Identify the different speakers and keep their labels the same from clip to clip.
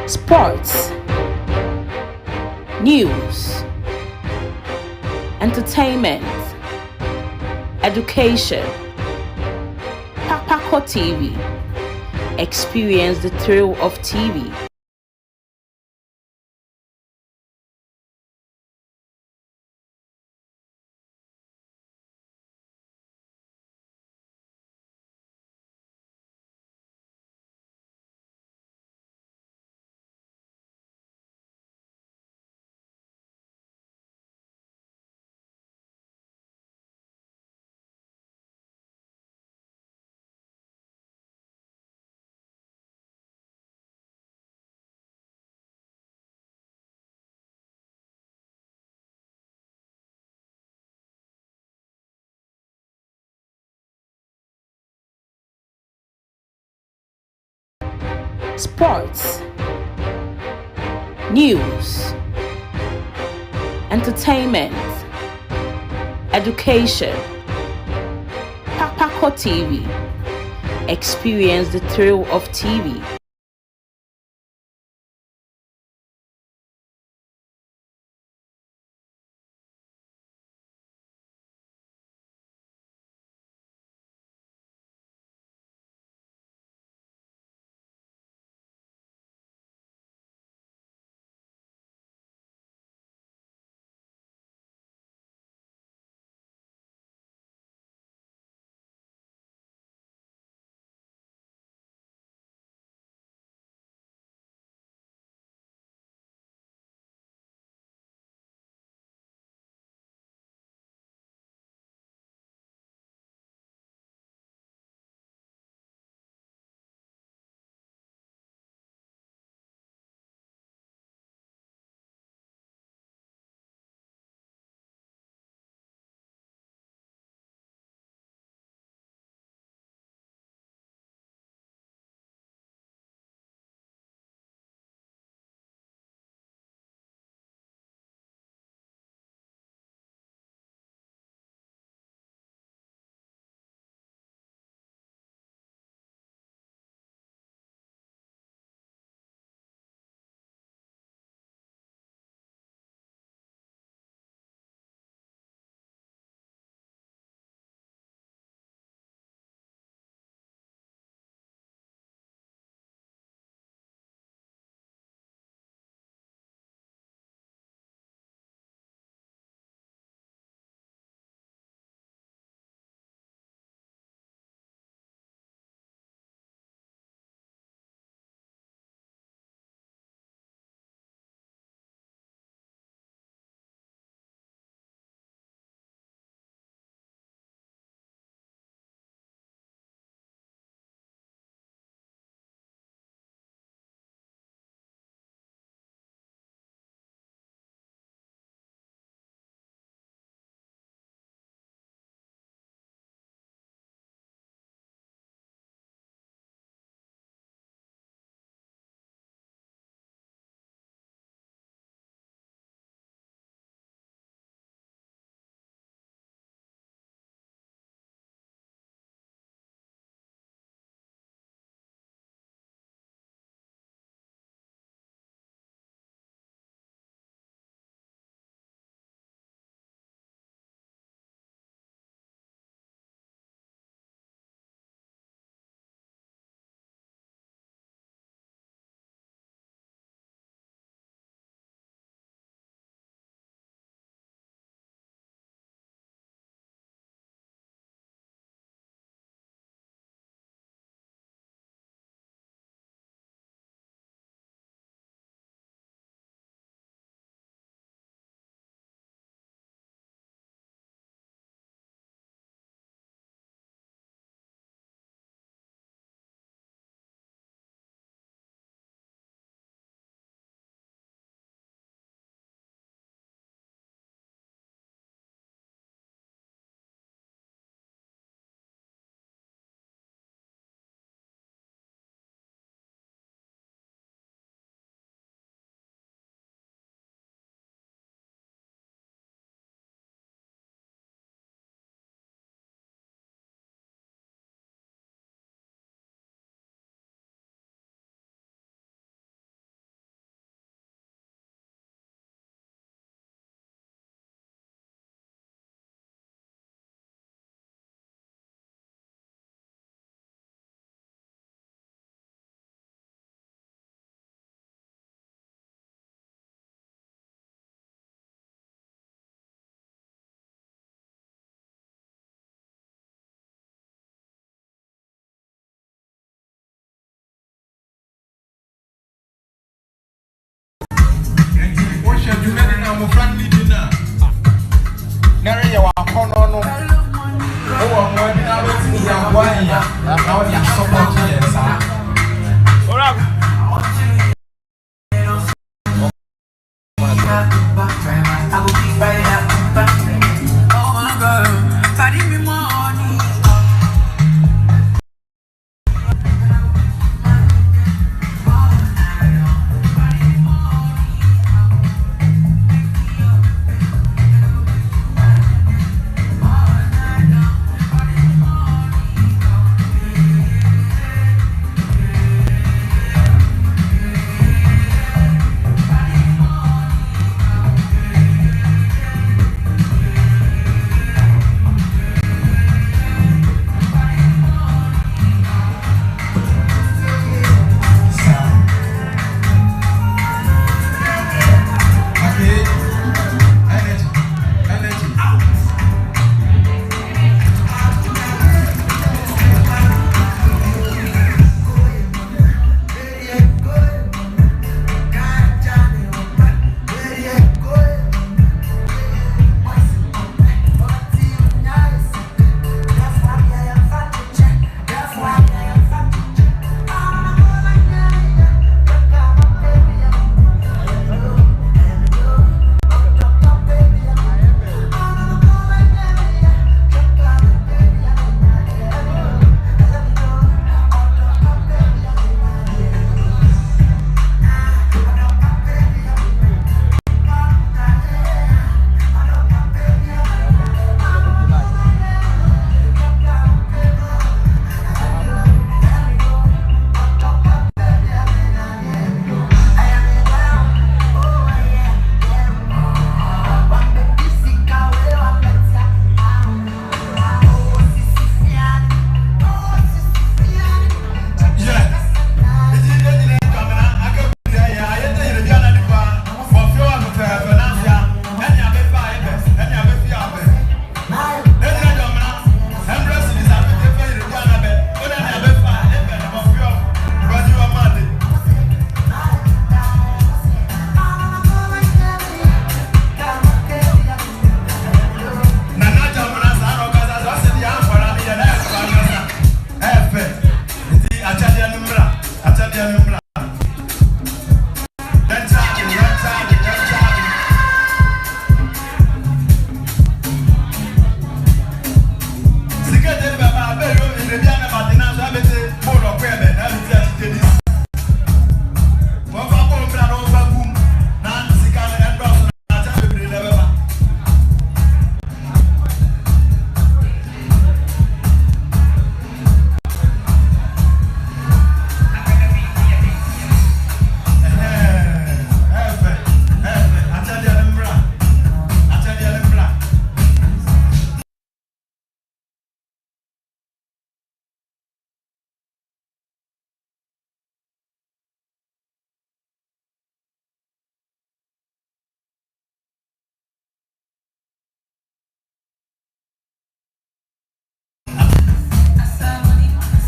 Speaker 1: sports, news, entertainment, education. PACO TV. Experience the thrill of TV. Sports, news, entertainment, education. PACO TV. Experience the thrill of TV.
Speaker 2: shall do many now more friendly dinner. Nary you are corner. Oh, I'm going out with me. I'm going now. You're so much yes. All right.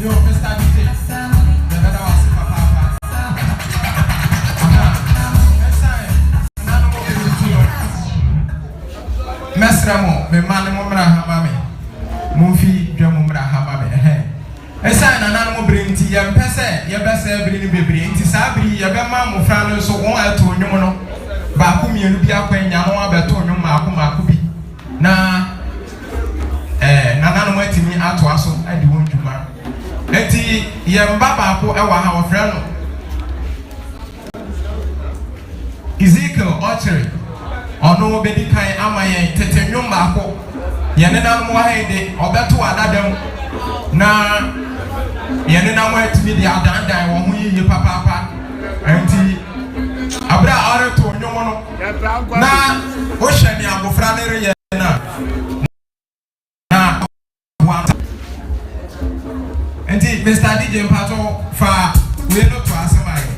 Speaker 2: Yo, Mr. DJ. Mesramo, me mane mo mra hamame. Monfi dwa mo mra hamame. Esa na nan mo brenti ya mpese ya bese bri ni bebre nti sa bri ya be ma mo fra no so won ato onwom no. Ba ku mienu bi akwanya no abeto onwom maako bi. Na nanan mo atimi ato aso adi won dwuma. Enti ye mba ba ko e wa ha wo fra no. Ezekiel Ochiri ono bedi kan amaye tetenwom maako. Ye nenan mo ha ide obeto adadam na yene na mo atimi di adandan wo ho yiye papa enti abra ore to onwom no na o hwani abofra ne re na enti Mr. DJ Mpato fa we no to asemaye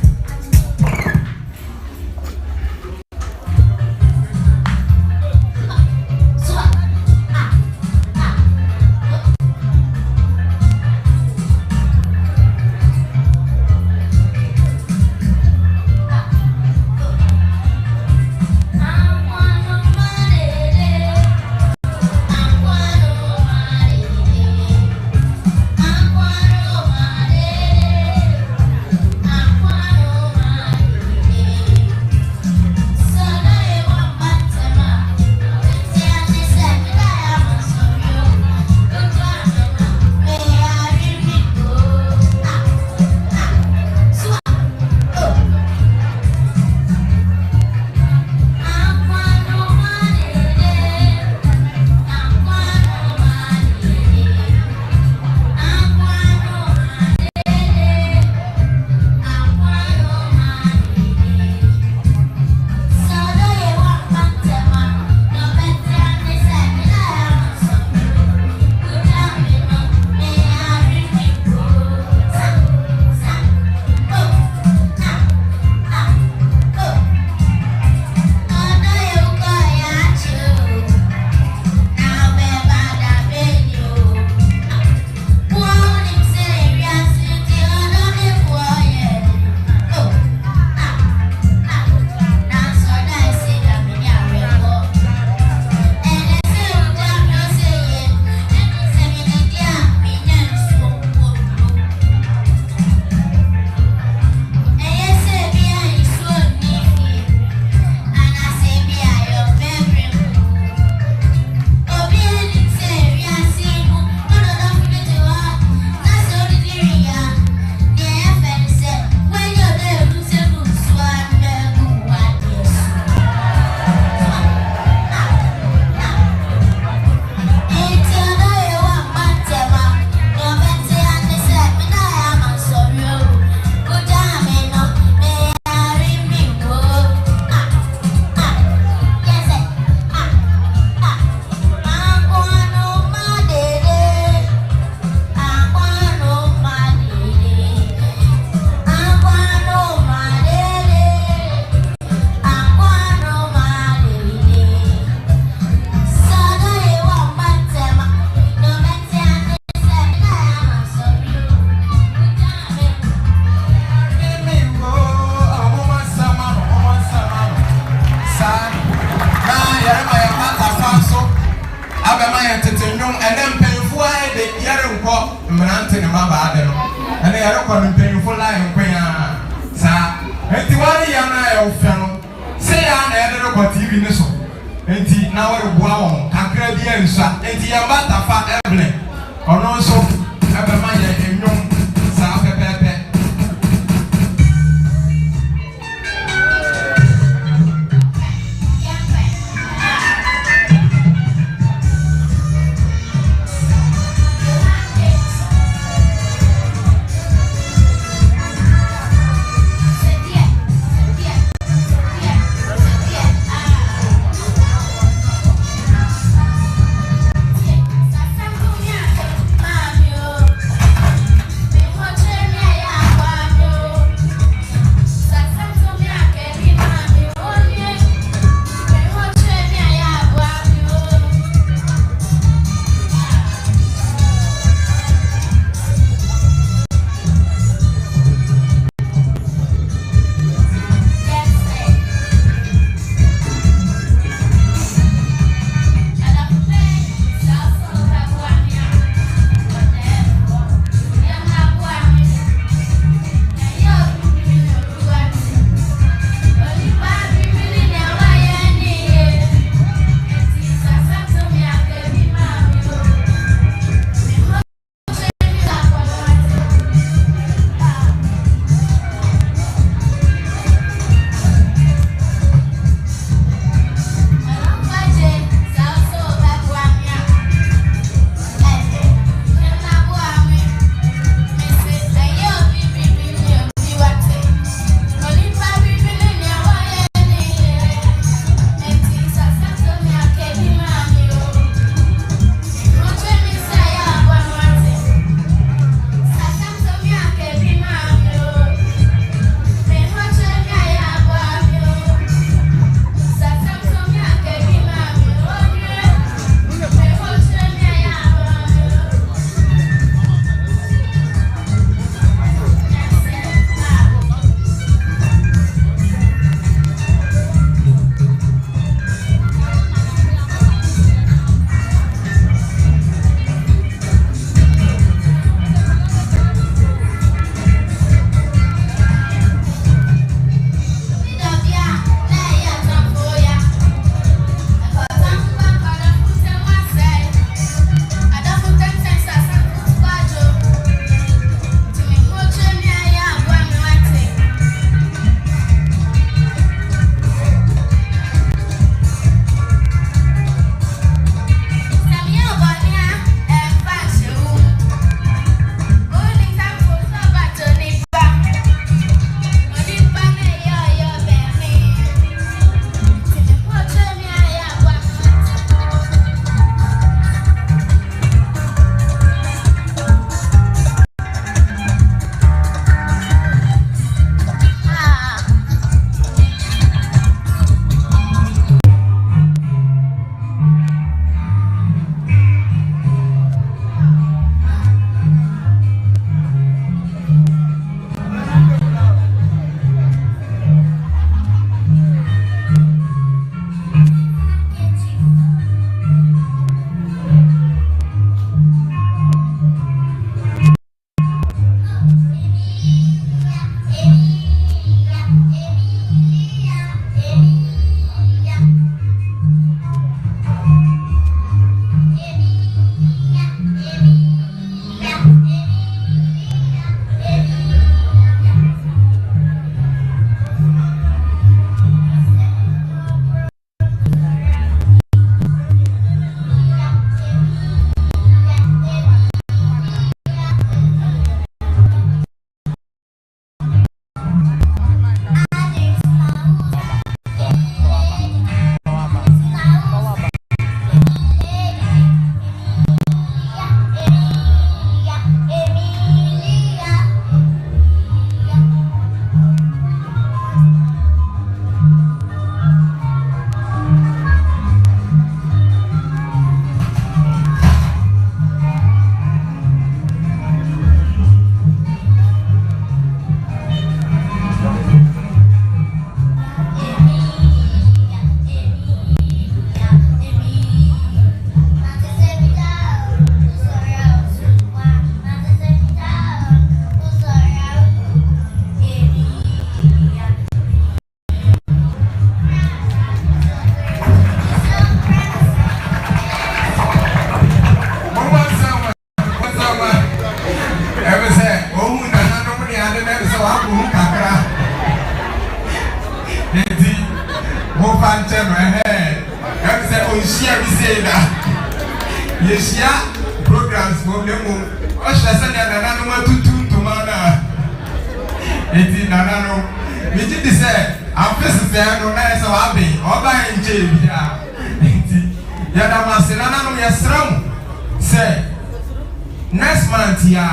Speaker 2: yɛrɛ kɔni mpanyinfo line nkɔnya saa eti wɔre yɛ na yɛ ofɛ no sɛ yɛ ana yɛde no kɔ tv ne so eti na wɔre boa wɔn kakra bi yɛ nsa eti yɛn ba tafa ɛblɛ ɔno nso ɛbɛma yɛ enyom saa pɛpɛɛpɛ. papa ntɛm ɛhɛ sɛ ɔnhyia bi sei na yɛhyia programs mu mu ɔhyɛ sɛdeɛ nananom atutu ntoma no a enti nananom megye di sɛ amfe sesɛɛ no na yɛ sɛ waben ɔbaɛ nkyɛɛ bi a enti yɛdam ase nananom yɛserɛ mo sɛ next month ya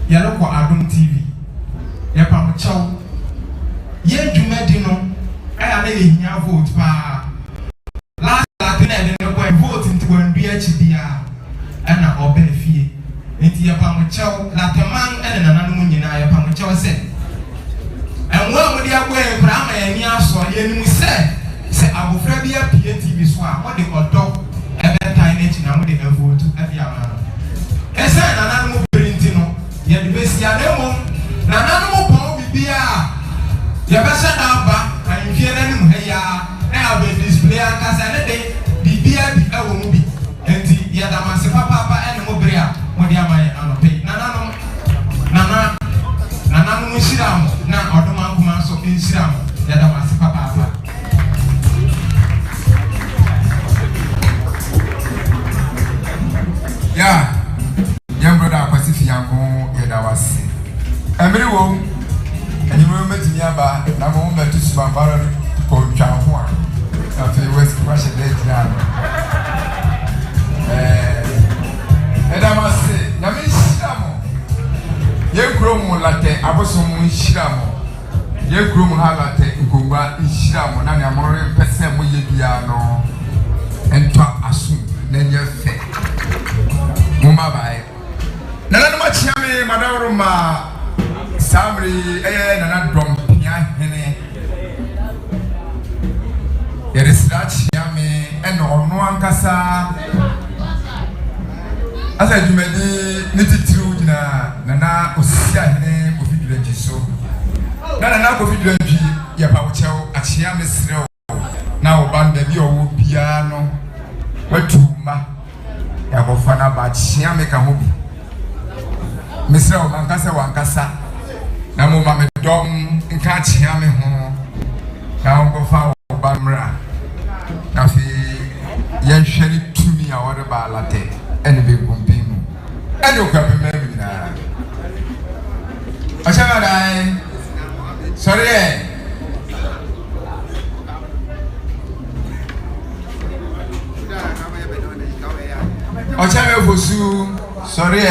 Speaker 2: yɛrekɔ Adom TV yɛpam kyɛw yɛn dwumadi no ɛyɛ na yɛhia vote paa last na ɛde no kɔ vote nti wɔndua akyi bia ɛna ɔbɛɛ fie nti yɛpam kyɛw lataman ɛne nananom nyinaa yɛpam kyɛw sɛ ɛnwo a mode akɔ yɛn kora ama yɛn ani asɔ yɛnim sɛ abofra bi apie TV so a mode ɔdɔ ɛbɛtae n'akyi na mode ɛvotu ɛde ama no ɛsɛ nananom berinti no yɛde besia na mmom nananom pɔn bibia yɛbɛhyɛ n'aba ahemfie n'anim ha ya na yɛabɛ display ankasa ne de bibia bi ɛwɔ mu bi enti yɛdam ase papaapa ɛne mo bere a mode ama yɛn anɔpɛ nananom nhyira mo na ɔdom ankoma nso nhyira mo yɛdam ase papaapa
Speaker 3: ya yɛn broda akwasi fiyanko yɛda wase ɛmiri wo ɛnyimire mɛtumi aba na mo mɛto sumambara no kɔntwa ho a afei wahyɛ dɛ gyina no ɛda wase nyame nhyira mo yɛn kurom latɛ abosom nhyira mo yɛn kurom ha latɛ nkongua nhyira mo na nea morepɛ sɛ moyɛ biara no ɛntɔ aso na ɛnyɛ fɛ mumma bye nana no machia me madawro ma samri nana dom pia hene yere sira chia me ono ankasa asa djumadi ni titiru dina nana osia hene ofidrenji so nana ko fidrenji ya pa wochew achia me sire na obanda bi owo bia no watuma ya kofana ba chia me ka hobi misra o mankasa wankasa na mo ma me dom nka chia me ho na ngo fa o bamra na fi ye hwere tumi a wore ba late ene be gumpi mu ene o ka be me na achama dai sorry ochame fosu sorry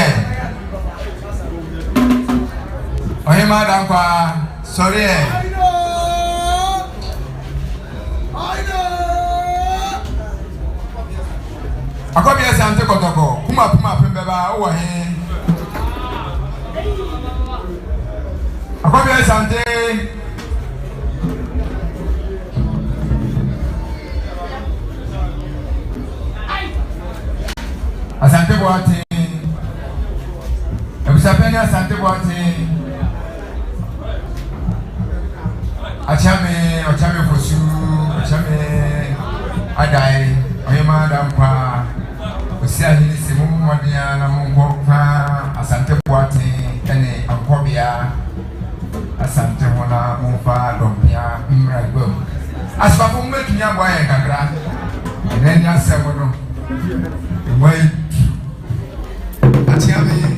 Speaker 3: ohima dankwa sorry akobi asante kotoko kuma pembeba o he akobi asante asante boate ebusapeni asante boate achame fosu achame adai oyema dampa osia hini simu modia na mungo pa asante boate ene ankobia asante hona mumpa dompia mragbo asbafu mmetunya boye kakra ene nya semono wait achame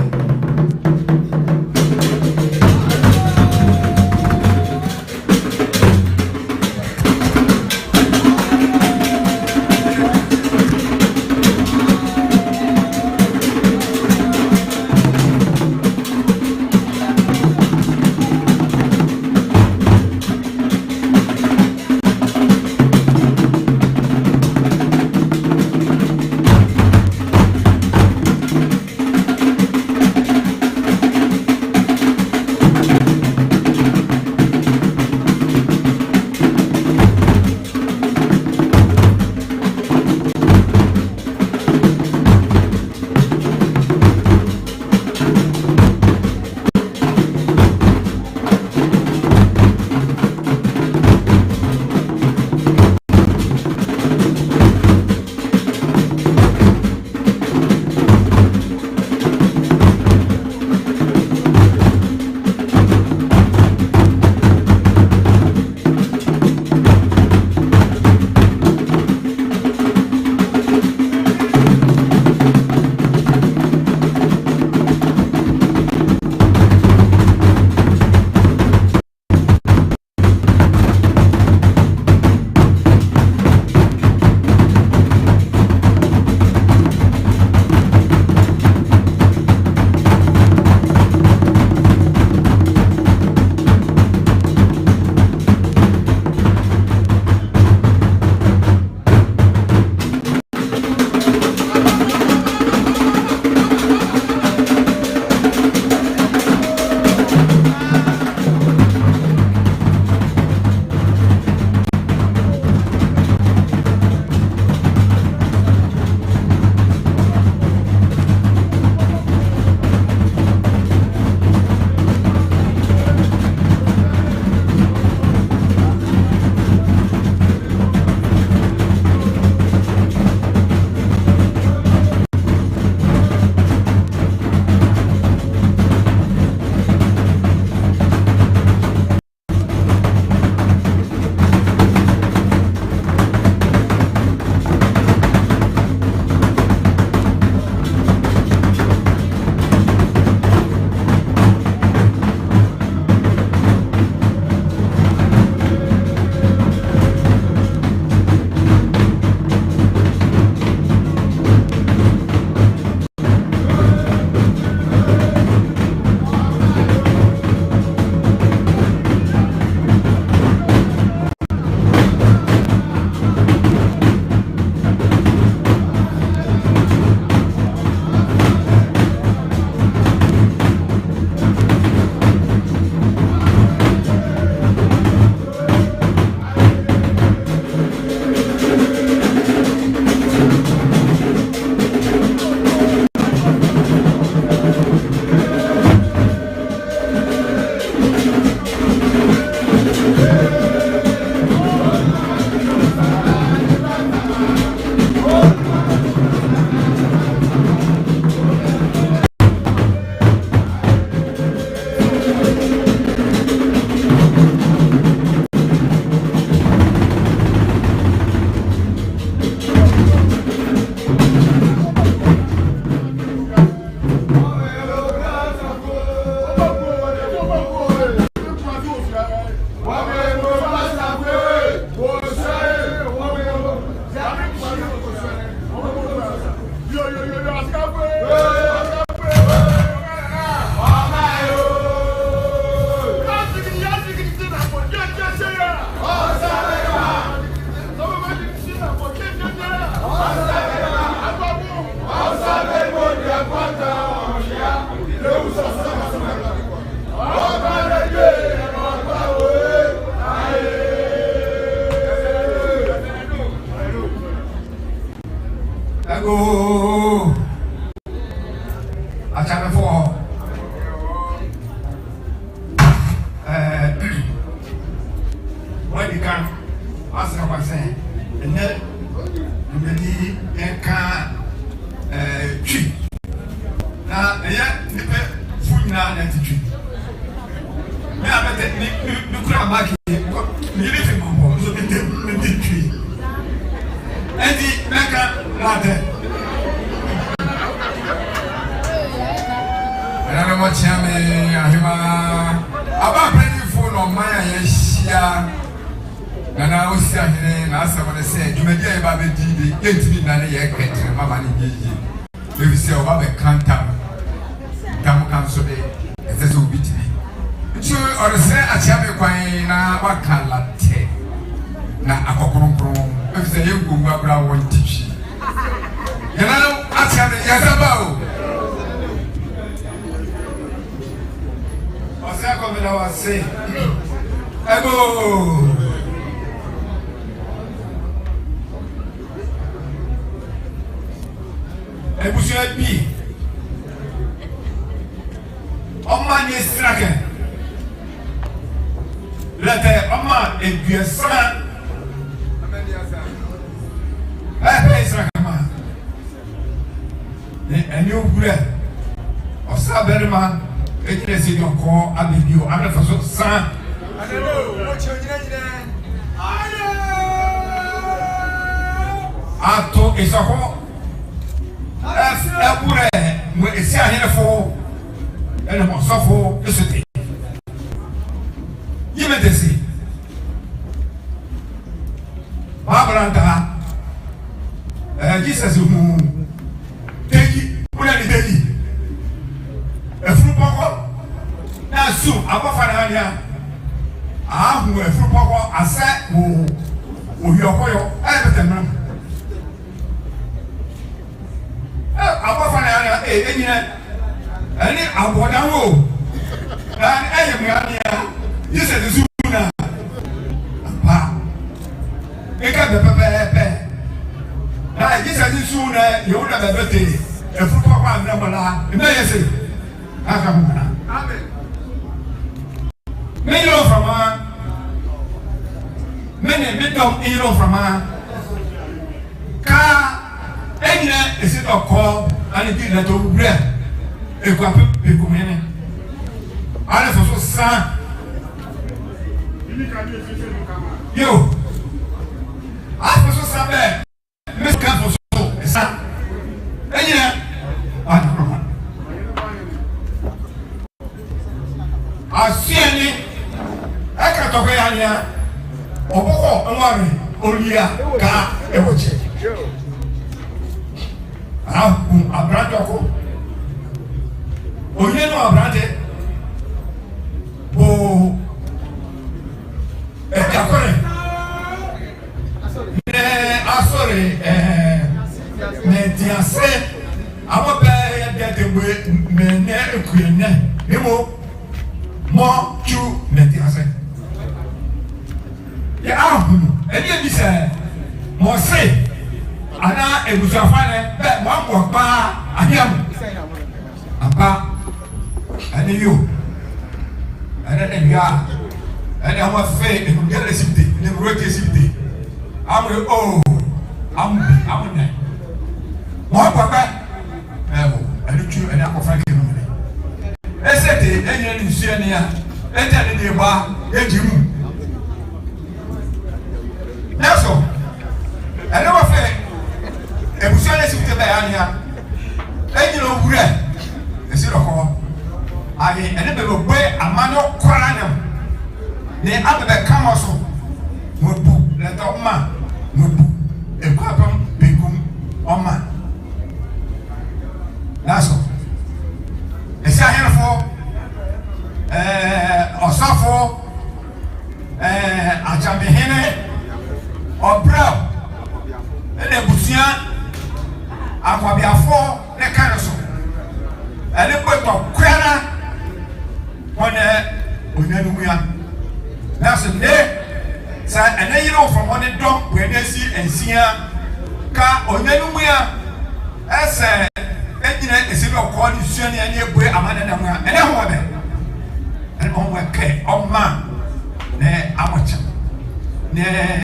Speaker 3: kura maki mi ni fi mọ so mi ti twi edi meka lade ana mo chiame ahima aba predi fo no man ya hia na o si ahene na asaba ne se dwumadi ayi ba be di de entimi na ne ye kwetre mama ne yeyi ebi se o ba be kanta tam kan so de ese obi ti nti o se achiame kwan na wakalate na akokronkron ebi se ye gungu abra won tichi yana achiame yazaba o o se ko me na wa se ego ebusia bi ọma ni strake lete ọma eduasa strake ma ẹni ogure ọsa berima ejire si ọkọ abedio abefaso san ato isako ebure mo esi ahenefo ene mo sofo esute yimedesi babranda Jesus mu teji una ni teji efuru poko na su abofa na ania ahu efuru poko ase wo oyokoyo ebetemam abafana ya enyina ani abodanwo na eyemania Jesus zuna apa eka bebe na Jesus zuna yoda bebete efuko kwa ndamala na yese aka muna amen melo from mene midom iro from ka enyina esi doko ani bi na to wura ekwa pe kumene ala so san yo afa so san be me ka so san enyina ana asieni aka to ko ya nya oboko nware olia ka ewoche abrante ọkụ onye nọ abrante bụ akọrị ne asọrị n'edi ase abọbẹ ẹdẹ mgbe mmemme ekuyenne emo mọ ju n'edi ase ya ahụ ẹni ebi sẹ mọ se ana ebusafane be mambo pa adiam apa ani yo ana ne ya ana ama fe ne ngere sibte ne rote sibte amre o amne mambo pa ebo ani tu ani akofra ke no ne esete enye ni nsuo ne ya enta ne de ba ejimu naso ana wa fe ebusia na sibte ba ya nia enyina owura esi roko ayi ene be gbe amano kwara nam ne abebe kama so mobu le to ma mobu ekwapam begum oma naso esi ahenfo osafo ajamehene obra ene busia akwabiafo ne kan so ene kweto kwara wona onyanum ya naso ne sa ene yiro from one dom we ne si ensia ka onyanum ya ese ejina esi do ko ni sua ne ene ebue amana na mu ene ho be ene ho we ke oma ne amocha ne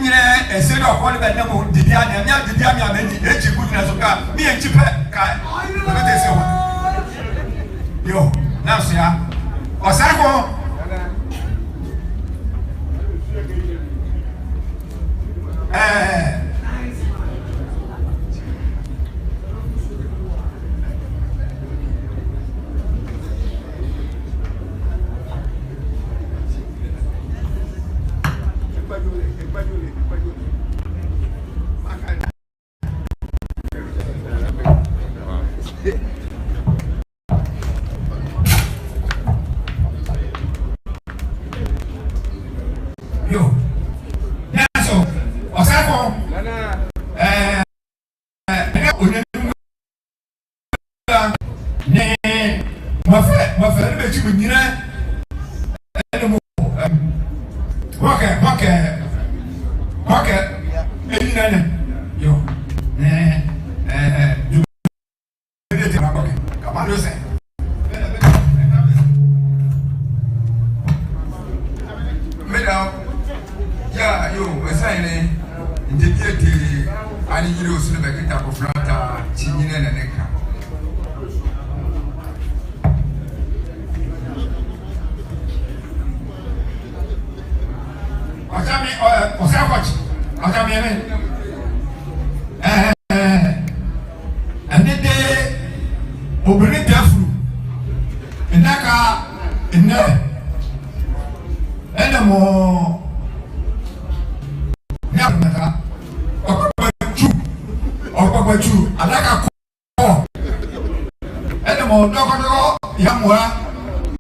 Speaker 3: nyina ese do ko le be na mo dibia mi ameni echi ku na so ka mi enchi pe ka na te se ho yo na so ya Osako. Yo, Naso, Osako, my friend, bet you would yo, come on, listen. Yeah, yo, a sign in the beauty, and you know, so the back of Flanta, Chinin and Eka. And the day, opening careful, and Naka, and more. Ọgbọgbọju adaka kọ ẹnìmọ dọkọdọkọ yamua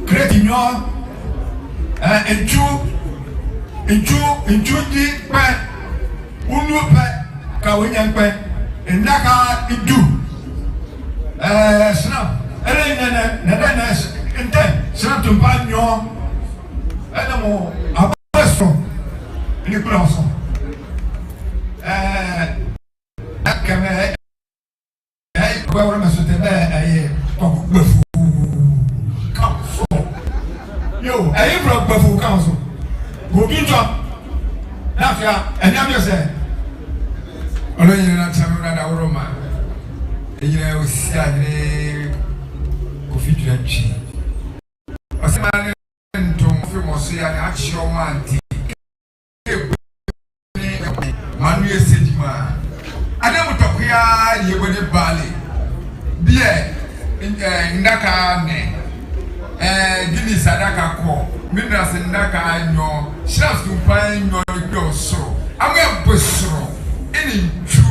Speaker 3: kírètì nyọ ntú di pẹ unu pẹ kàwé nyẹ pẹ ndaka idu snap ẹnìyẹn nẹdẹ nẹ ntẹ snap tó mpa nyọ ẹnìmọ abọ ẹsọ ẹnì kúrò ọsọ kẹmẹ gbẹwọrọ mẹsọ tẹ bẹ ẹyẹ tọkọ gbẹfu kanso yo ẹyẹ bọrọ gbẹfu kanso obi jọ n'afia ẹni abiyẹ sẹ ọlọyin nana tẹmẹ nana awọrọ ma ẹyìn osi ayẹyẹ kofi dua ntwi ọsẹ maa ne ntọm fi mọ so yà ni akyerẹ ọmọ àǹtí manu yẹ sẹ jima. Adamu tokuya yebone bali bie ndaka ne gini sadaka ko minerals ndaka nyo shafts tumpan nyo gbe osoro amwe bosoro eni ntu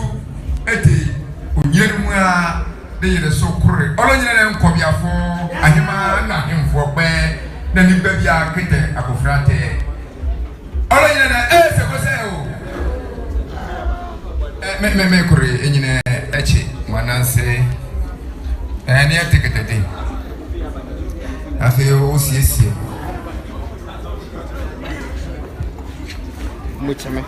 Speaker 3: ete onyerimu a de yere so kore olonyere ne nkobiafo ahema na hemfo pe na ni baby a kete akofrante olonyere na se ko se o me kore enyine echi mananse ne ateketete afi o siesie muchame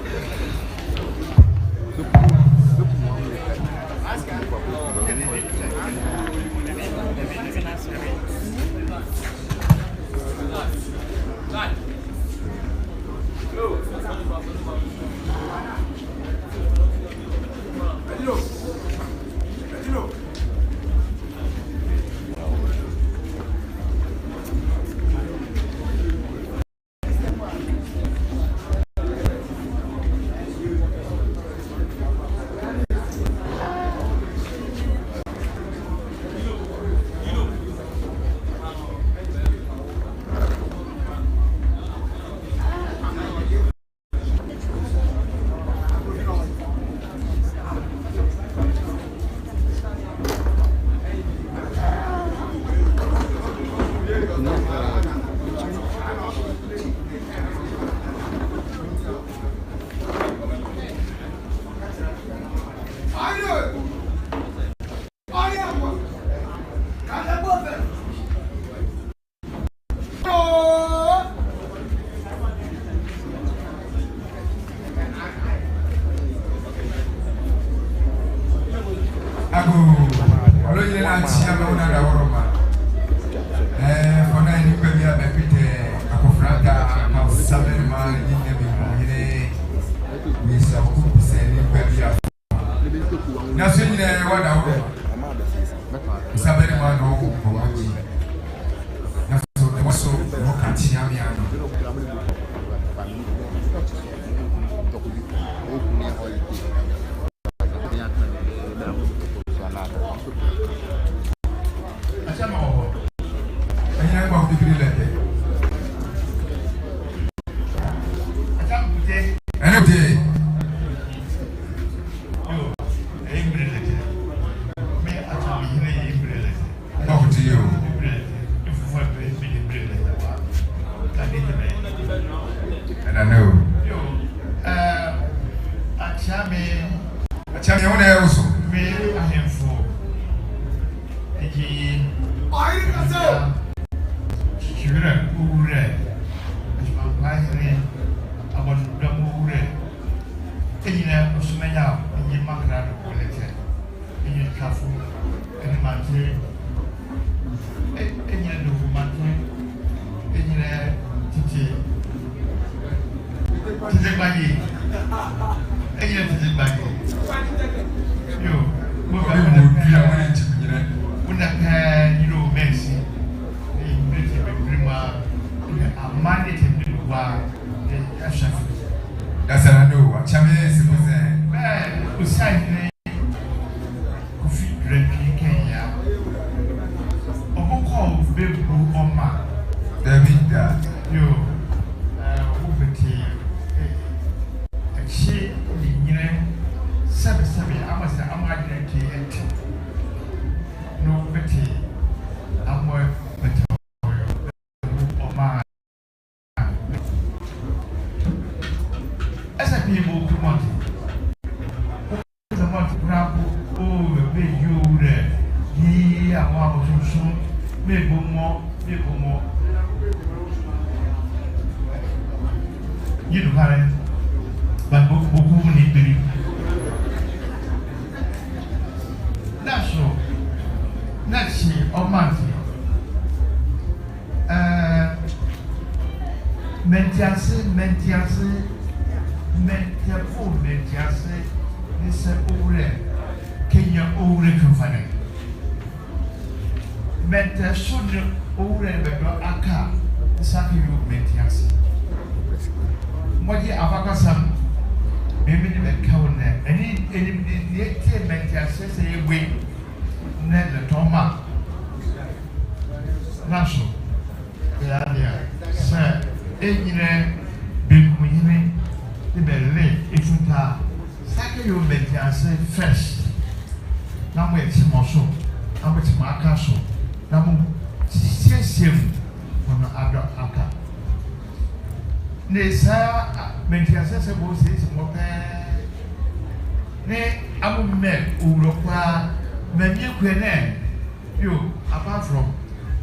Speaker 4: Apart from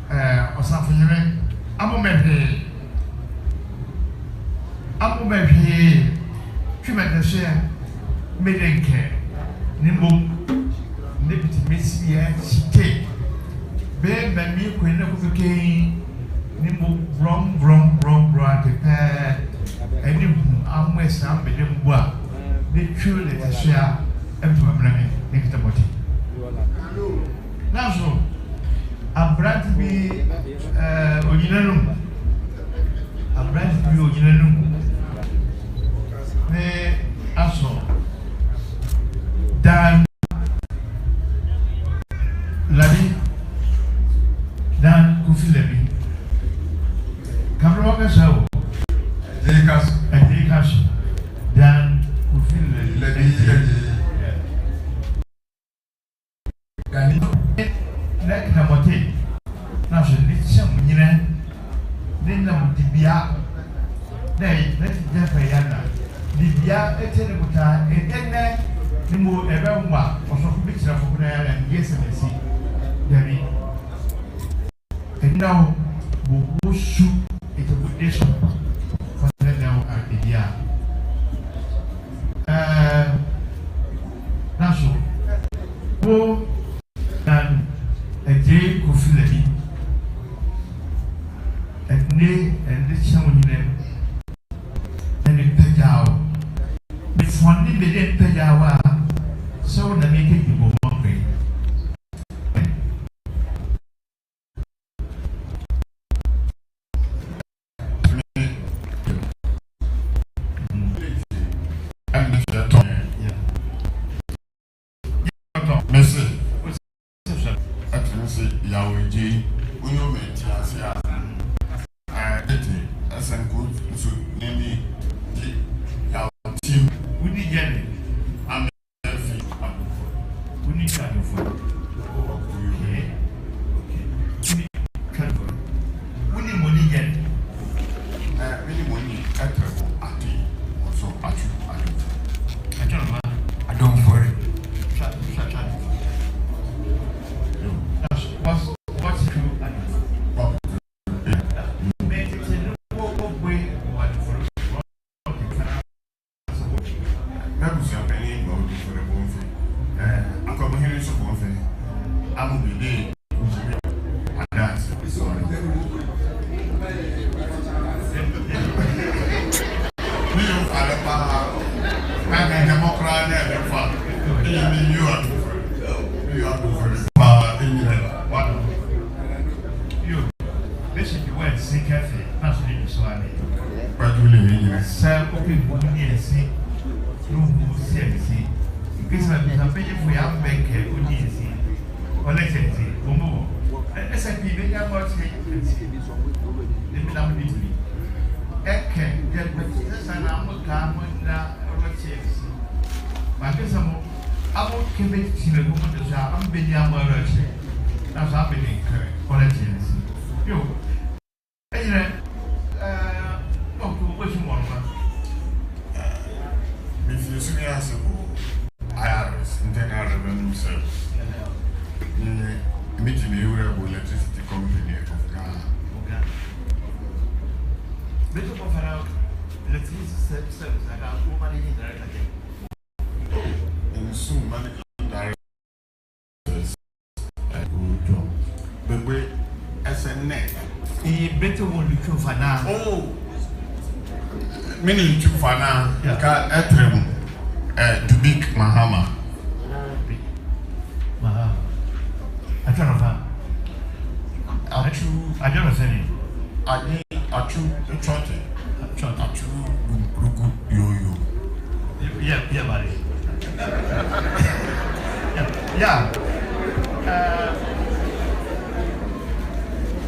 Speaker 4: Osafire, Amumebe, Tremendous, Medenke, Nimbo, Liberty Messia, Site, Bear, Mammy, Queen of the King, Nimbo, wrong, the pair, and Nimbo, Amwes, Ambedimba, the true little share, and to a blaming, next to body. Now, so, a brand to be original. A brand to be original. Ne aso dan labi dan kufi labi kamro ka sawo dedikas dan kufi labi gani nek na mote na so ni cham nyina ni na mudibia dai na ti yana Libya, Etenebuta, Etene, Nimo, Ebewa, or some picture of Ukraine and yes, and see. Demi. And now, we'll shoot it a good nation for the now at Libya. Naso, go and a day could feel it. And nay, and this young and it paid out. One didn't pay our so the naked people won't be.
Speaker 5: Sanko so name ya team
Speaker 4: Uni Jenny.
Speaker 5: and
Speaker 4: Uni California. Okay. Uni California. Uni Money Jenny.
Speaker 5: really money at also
Speaker 4: I don't know.
Speaker 3: I don't worry.
Speaker 4: Shut. What's true?
Speaker 5: Electricity Company of Ghana.
Speaker 4: Little of around electricity service like our woman in the
Speaker 5: And soon managing directors good job. But we as a net.
Speaker 4: He better won't be true for now.
Speaker 5: Oh, meaning to Fana, got Etrem, Dubik Mahama.
Speaker 4: I don't know. I don't know any.
Speaker 5: I need a true trotty. A true Gugu yo.
Speaker 4: Yeah, buddy. Yeah.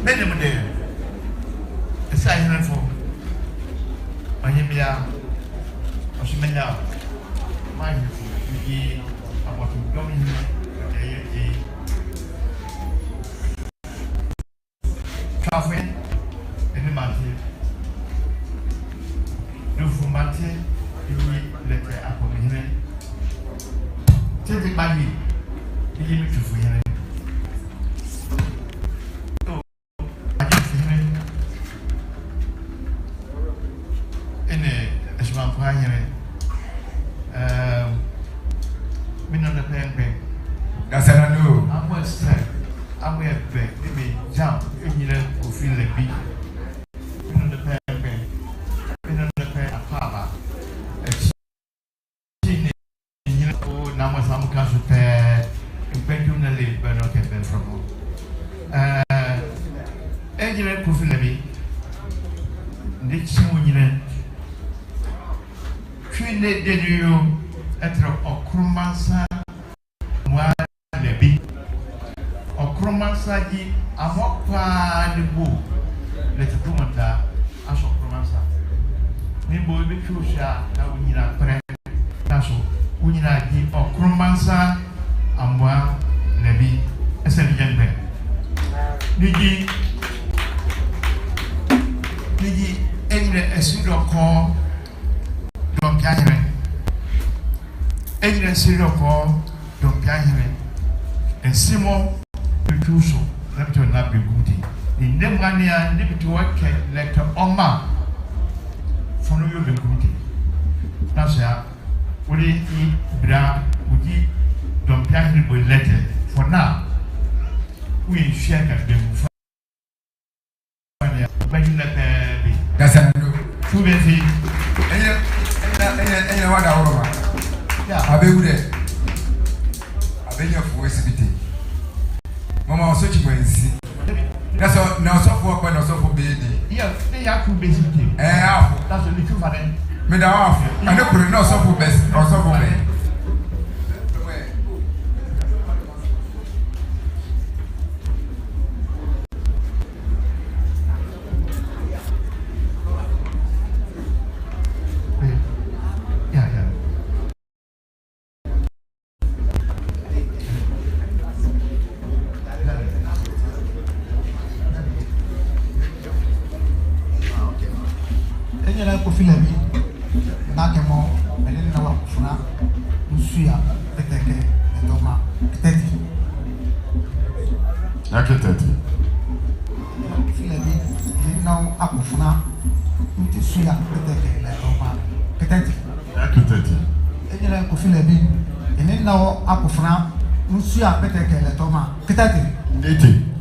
Speaker 4: Many of them. It's a handful. I hear me out. I should make out. Mind you, I want to go in here. Traveling in the mountain. No for mountain, you will let the apple be here. Take it by me. You give me to for here. Oh, I just hear in a small pioneer. We know the pen.
Speaker 3: That's what I know.
Speaker 4: I'm going to say, I'm going to jump in here to feel the beat. We know the pen. We know the pen. A papa. A chin in here. Oh, now I'm going to pay. You can live, but not get from home. Engineer to feel the beat. The chin. Train the new at a crumasa. Okromansa ji amokwa ni bo le tutumata aso okromansa ni bo be twosha na unyina pre na so unyina ji okromansa amwa nabi esen jengbe niji enre esido ko don piahire enre esido ko don piahire ensimo Tuso, let me not be good. In them Gania, liberty work letter Oma for no be good. That's ya. Would it eat bra? Would you don't plan with letter for now? We share them for when you let be.
Speaker 3: That's what I know.
Speaker 4: Too busy.
Speaker 3: And what I want.
Speaker 4: Yeah,
Speaker 3: I'll be with it. I'll be here for Westbity. Mama was such a crazy. That's all. Now, so for when I saw for baby.
Speaker 4: yeah, they are too busy. That's the little for them.
Speaker 3: Me da off. I don't put it no so for best. Or so for me.
Speaker 6: kofi labi na kemo ene na wa kufuna nsuya peteke etoma keteti
Speaker 5: ya keteti
Speaker 6: kofi labi ene na akufuna nsuya peteke etoma keteti
Speaker 5: ya keteti
Speaker 6: ene na kofi labi ene na akufuna nsuya peteke etoma keteti
Speaker 5: ndeti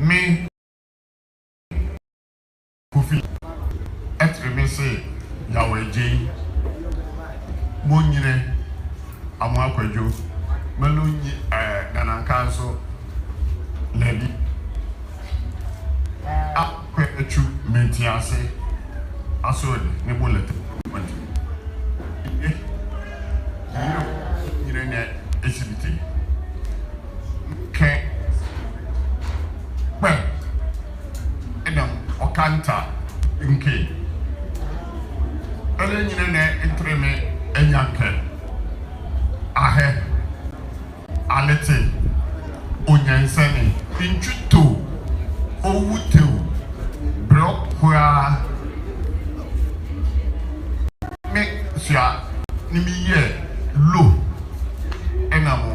Speaker 5: me Kofi etreme se yaweje monyire amwakwadwo melonyi nanankanso lady akwechu mentiase asode ne bullet nyire ne exhibit ke kanta nke ele nyine ne entreme enyanke ahe alete onyansani intwito owutew brokwa me sia ni mi ye lo enamo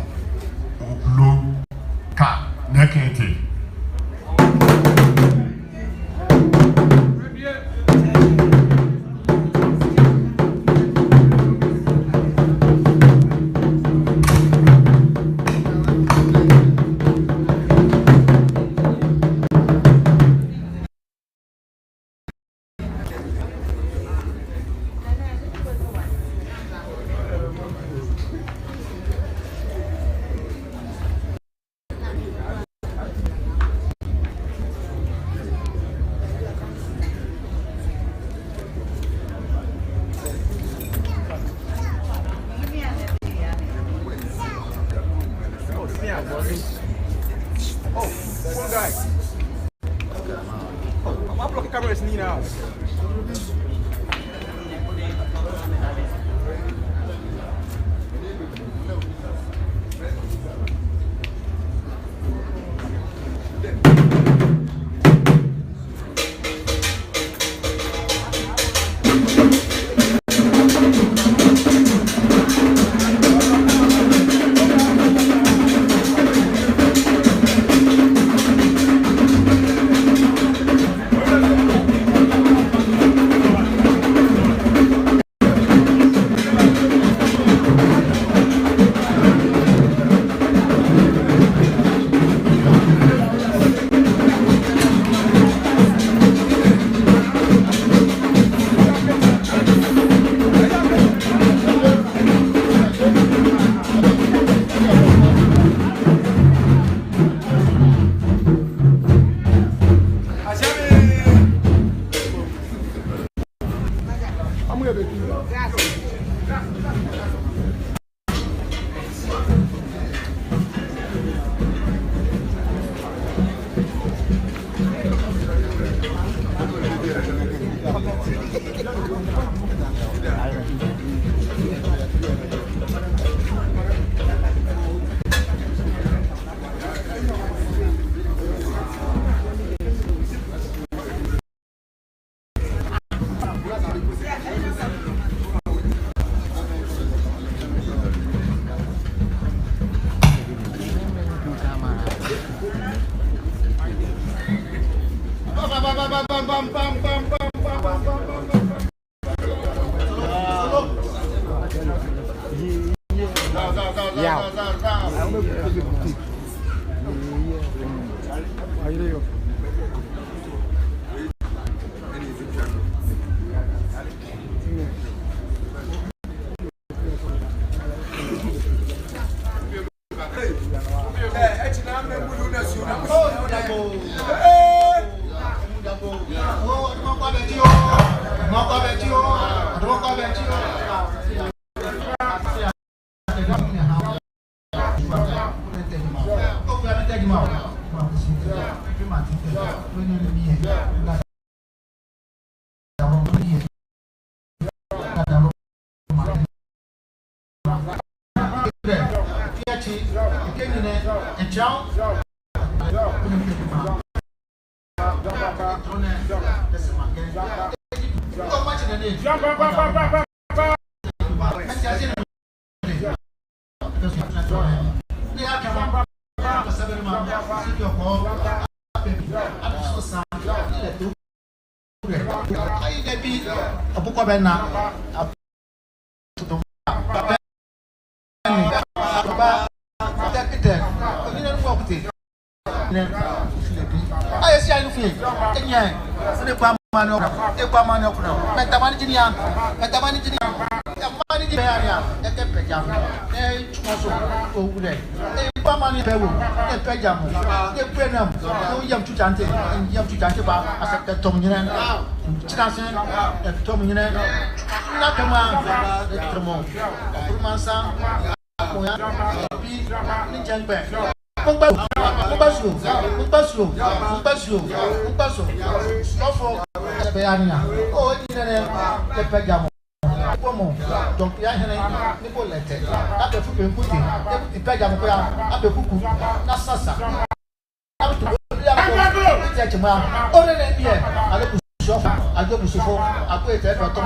Speaker 5: lo ka nakete
Speaker 6: Como donc ya hene ni ko lete abe fu be kuti e pega mo ya abe kuku na sasa abe to ya ko ti e chema o ne ne biye ale ku so ajo ku so apo e te to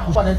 Speaker 6: ku fa ne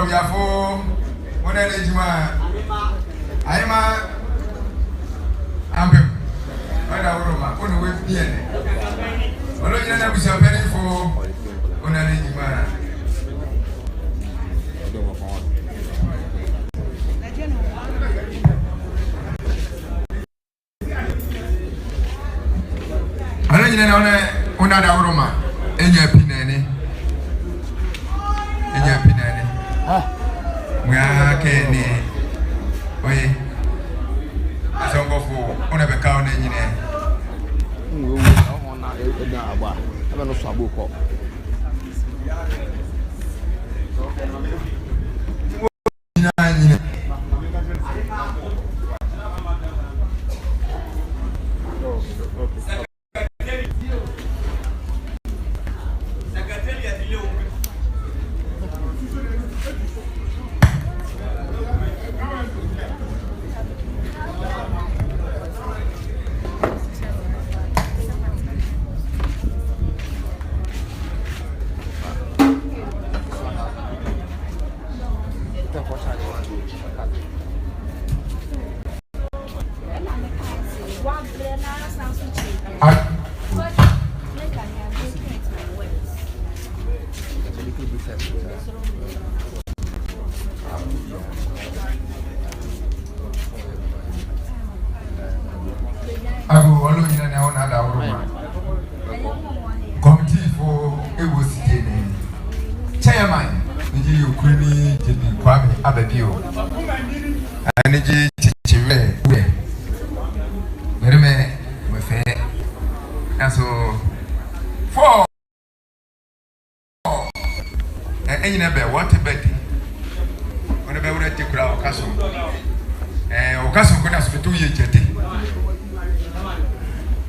Speaker 3: Yafo, one Ejima, I'm Ampem, Roma, one with Bien. Olojana was a penny for one Ejima. I don't know another Roma. In your pinani. In your pinani. We are Kenny. Wait. I don't go for one of a count in there. I'm not sure. I go all in and out of committee for a was chairman, you creamy Kwame Ababio. I need you to Mereme, my fair. And so, four. And you never want to bet. When a better take crowd castle. And Ocasio could ask for 2 years.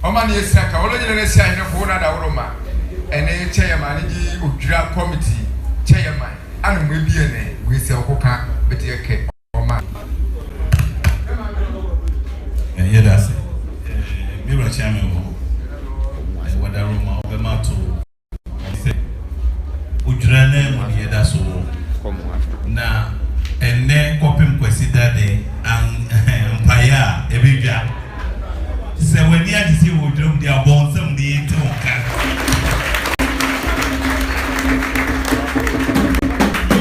Speaker 3: Omani is like all in a sign of one other Roma. And a chairman, Udra committee, chairman, and will be a name with the Oka, but your cake.
Speaker 5: Yeah, that's it. Mirror chairman, what a Roma, Bemato. Udra money, that's all. Now, and then copying consider the empire, every year. So when you are see what they are born, some the internet.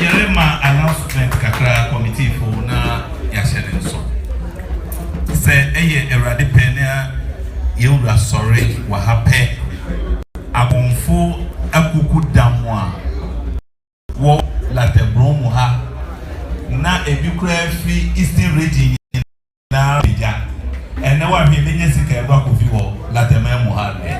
Speaker 5: Yerema announcement kakra committee for na yashelen so. Say eye erade penia yewura sorry wa hape abonfo akuku damwa wo latebron mu ha na ebikura fi eastern region na bija. And now I'm here to see a rock of you all, like a man will have it.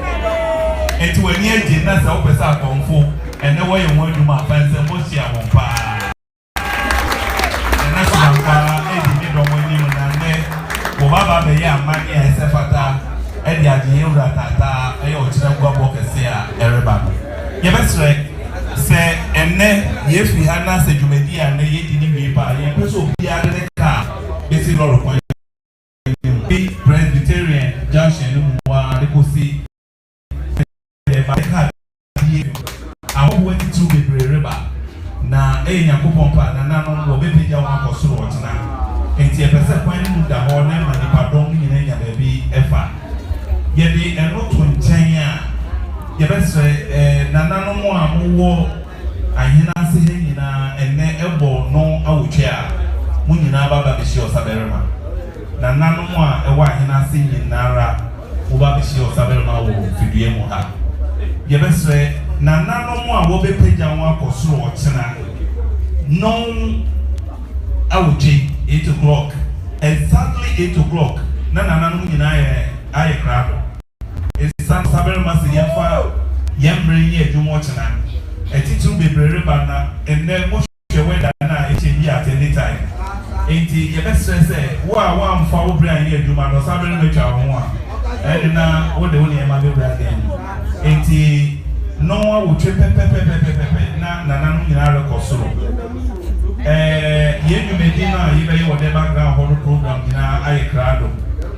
Speaker 5: And to a near dinner, that's how we start on full. And the way you want to my fans and what's your one pa. And that's one pa, and you don't want you and then, Baba, the young man, yes, a fata, and the idea that I ought to go walk and say, everybody. You best say, and then, if we had not said you may be and they didn't be by, and so be out of the car. This is all of my Presbyterian Junction, one they could see. I went to the river. Now, a young pumper, and none of the baby one for so much now. And the person pointing to the whole name and the pardon in a baby ever. Yet they are not to enchant. You best say, Nana no more. I hear not saying and then elbow no out chair. When you never got the show, Saberma. Na nanu a ewa hina si nyinara oba be shi osabelma wo fidue mu ha ye besre na nanu a wo be pagya won akosoro ochina no awuji 8 o'clock exactly 8 o'clock na nanu nyina aye krado esan sabelma si yefa yembre ye adwuma ochina etitu bebrere ba na enne mo hwe weda na echebi at any time. Enti ye best say wa amfa wo bra ni aduma no sabere no twa ho a e na wo de wo ne ma be bra den enti no wa wo twe pepe na no nyina rekosoro ye nyumedi na ye be ye wo de background horo program nyina aye krado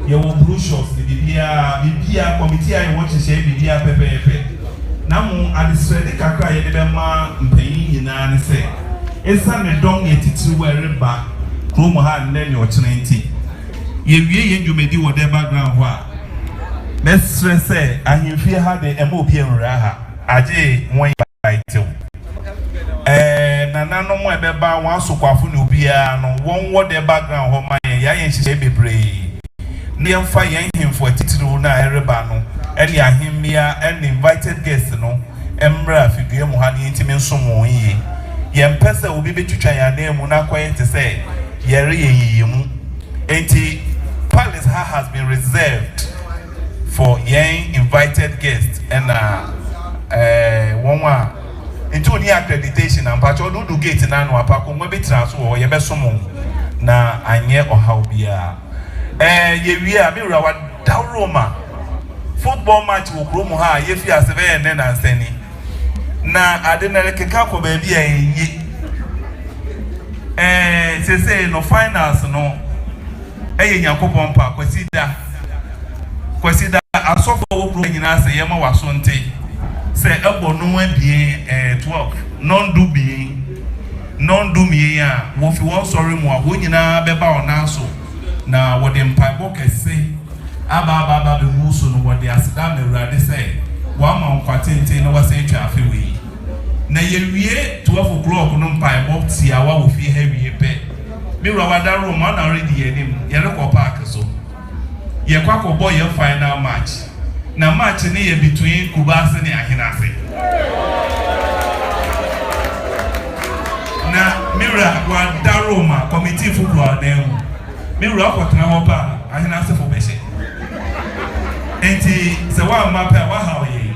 Speaker 5: ye wo brochures de bibia committee aye wo chese bibia pepe na mu adisrede kakra ye de be ma mpanyin nyina ne se esa me dong yetiti whereba krom ha nne or 20 ye wie ye dwumedi wo de background ho a best say ahemfie ha de emobi enra ha age won baitew nana mo ebeba wan sokwafo ne obia no won wo de background ho man ya yen hye bebre ne yemfa yen hemfo atitiro na ereba no ene ahemmia and invited guests no emra afidue mu ha ne ntimi nsomo yi yempese obi betwitwa ya na emu na kwaye te say yere yeyemu enti palace has been reserved for young invited guests and one into any accreditation and patch or do gate na no apako mo betra so o ye besomo na anye ohaw bia ye wi a me wura wa dawroma football match wo kro mo ha ye fi asebe ne na nsani na ade na lekeka ko ba bia yi say no finals no yakopon pa kwasida asofo wo kro nyina se yema waso nte se ebo no abie 12 non do me ya wo fi won sorry mo a wo nyina beba onanso na wo de mpaibo kese aba be muso no wo de asida me urade se wa ma nkwatente na wase twa afewi na ye wie 12 o'clock no mpaibo ti awa wo fi ha wie pe mi wura wada room na already yenim ye rekọ park so ye kwakọ boy your final match na match ni ye between Kubasi and Ahinase na mira wada room committee football na emu mira ko tena ho pa Ahinase for beshe enti se wa mapa wa ha oye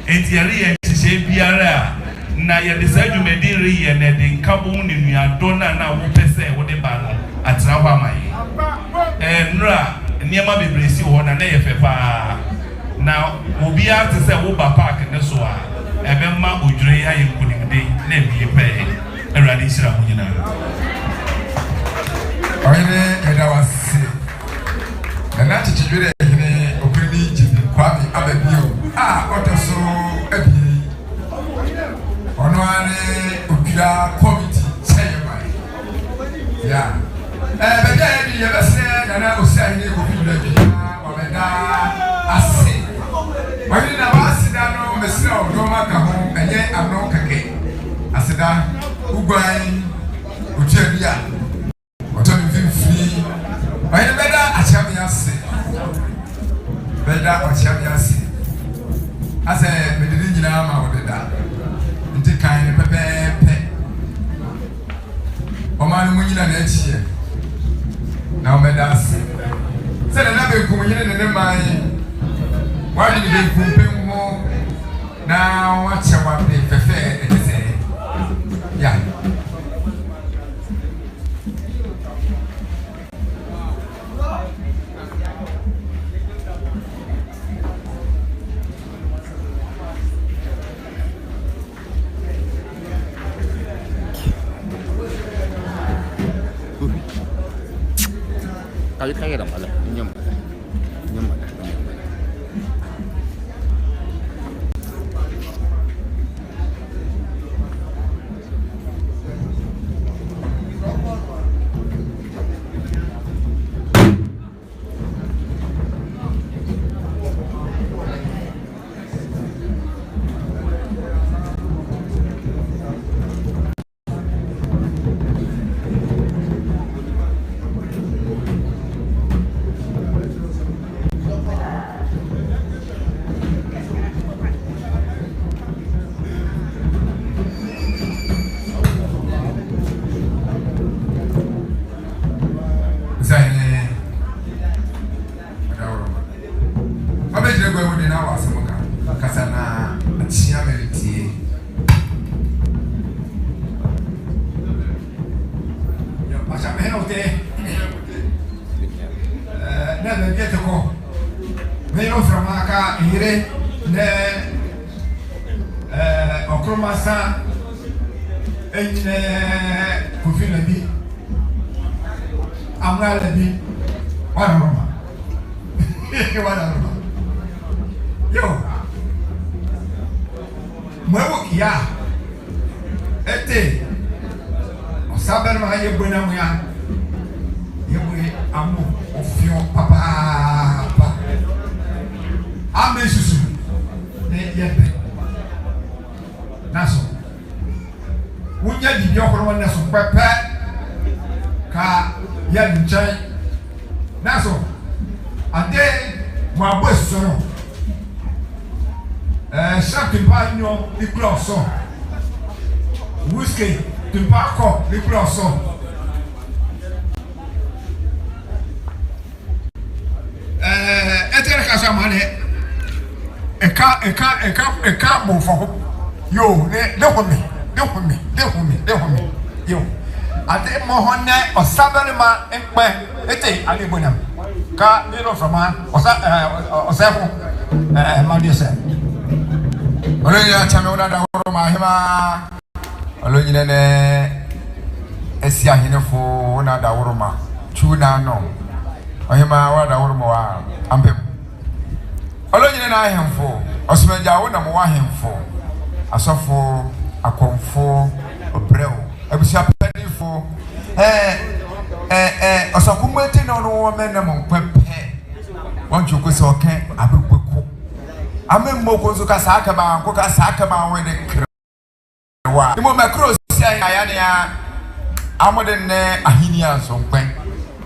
Speaker 5: enti yare ye hye biara na ye decide me din re ye na de nkabo ne nua dona na wo pese wo de ba no atra ho amaye nra niema bebresi ho na ye fepa na obi a te se wo ba park ne so a ebe ma odwure aye nkunimde na bie pe erade hira ho nyina
Speaker 3: oyene edawase na chichidwere hene okredi jibi kwami ababio otoso abi ono ane okira committee chairman ya bebe ni yebese na osani ko fi le bi obeda ase wani na wasida no mesira odo maka ho enye ano kake asida ugwan otiabia oto mi fi wani beda achami ase beda achami ase ase mediri nyina ma odeda nti kan ne pepepe omanu munyina na echie na omedase se na be kumunyina ne mai wadi be kumpe mo na wache wa be fefe etese ya
Speaker 7: kayak ada malah nyaman.
Speaker 3: Okromasa enye kofi nabi amra labi wana roma yo mwewo kia ete Saber ma ye buena muya. Ye buye amu ofio papa. Ame susu. Ne yebe. Naso. Wunya di okoro na so pepe. Ka ya nchai. Naso. Ade mo abo soro. Chaque pagnon les cloisons. Whisky, de PACO les cloisons. Etele kasa mane. Eka bon fo. Yo, de homi. Yo. Ade mo honne osabere ma enpe. Ete ale bonam. Ka ni no frama osafo ma die se. Olonya chame una da woro ma hima. Olonya ne esi ahenefo una da woro ma. Chuna no. Ohima wa da woro ma wa ampem. Olonya na ahemfo. Osmeja wo na mo wa ahemfo. Asofo, akonfo, obreo. Ebusia pedifo. Osakumete no no me na mo pepe. Won chuko se oken abekoko. Ame mmoko nso ka saaka ba nko ka saaka ba we de krewa imo makro si aya ne ya amode ne ahini anso nkwen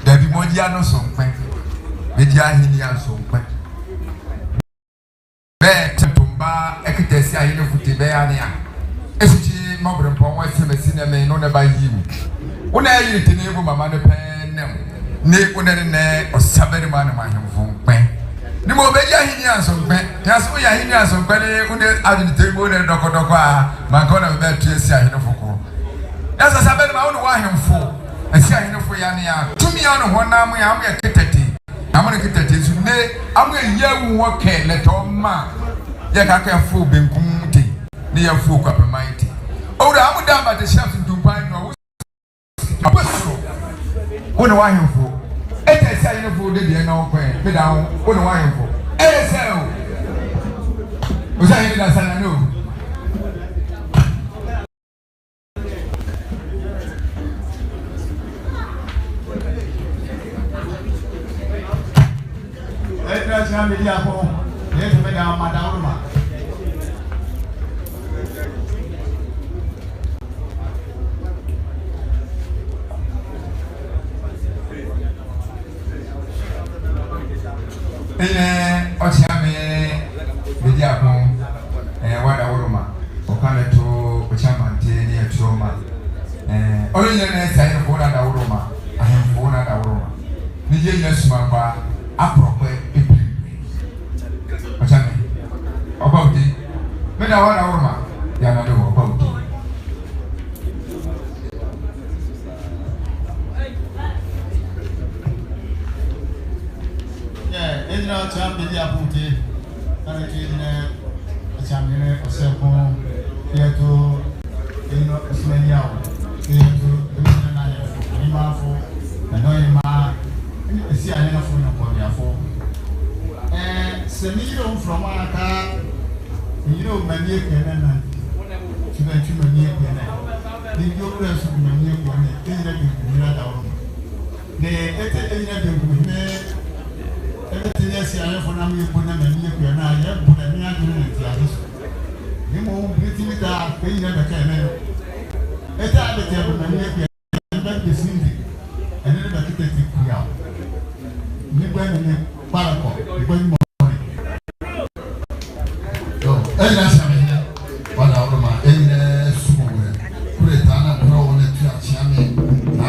Speaker 3: dabi moji ano so nkwen beji ahini anso nkwen be tumba ekitesi ahini futi be ya ne ya esichi mobre mpon wa semesi na me no ne ba yim una yiri tinebu mama ne penem ne una ne osabere ma ne ma hemfo nkwen ni mo be ya hini asompe yaso ya hini asompe ne unde adini tebo ne dokodoko a mankona be tuesi ahini foko yaso sabere ma wonu wa hemfo asi ahini fo ya ne ya tumi ya no hona mu ya am ya ketete amone ketete su ne am ya yewu wo ke leto ma ya ka ka fo benkum te ne ya fo kwa pemaiti owura am da ba de chef ndumpan no aposro wonu wa hemfo ete say no for de na okwen me da wo no wan for say o say ni da sana no
Speaker 4: Etra cha me dia ko e to me da ma da wo ma
Speaker 3: Ochiame media kon wada woroma okane to ochamante ni atoma olonya na sai no bona da woroma ahemfo na da woroma ni je nyasuma ba aprope epi ochame obawdi me da wada woroma ya na do obawdi
Speaker 6: Edna cham de apunte kana edna cham ne osepo yeto eno smeniao yeto edna na ya ni mafo na no ma esi ane na fo no ko ya fo semiro from aka yiro manie kene na chibenchu manie kene ni yo presu manie kene edna de mira da wo ne ete edna de ne si aye for na me ko na me ni ko na aye bu na ni adu ni ti adu ni mo briti mi ta pe ni na ka me eta ade te bu na ni ko na be sindi ene na ki te ku ya ni gba ni para ko gba ni mo yo e na sa me wala o ma e ne su mo we kure ta na bro wona tu a chia me na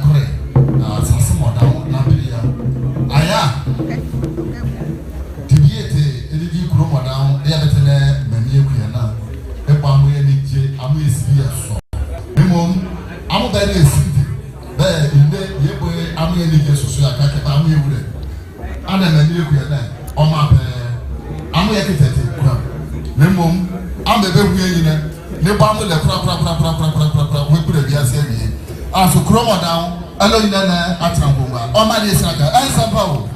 Speaker 6: kure na sa se mo da na bi ya aya ya betene mani ekuya na e pa amu ye nije amu esibi eso memo amu ba na esibi be inde ye boy amu ye nije soso ya ka ke pa amu ye wure ana mani ekuya na o ma pe amu ye ketete kura memo am be hu ye nyina ne pa amu le kura we kura bi ase ni aso kuro mo down alo nyina na atrambo ba o ma de saka ansa pa o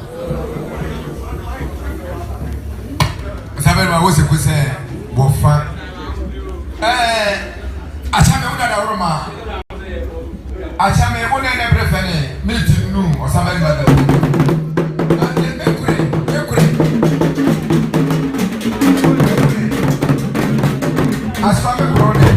Speaker 6: Sabema wose kuse bofa achame una da roma
Speaker 3: Achame one na brefene meeting room or somebody mother. As far as brother.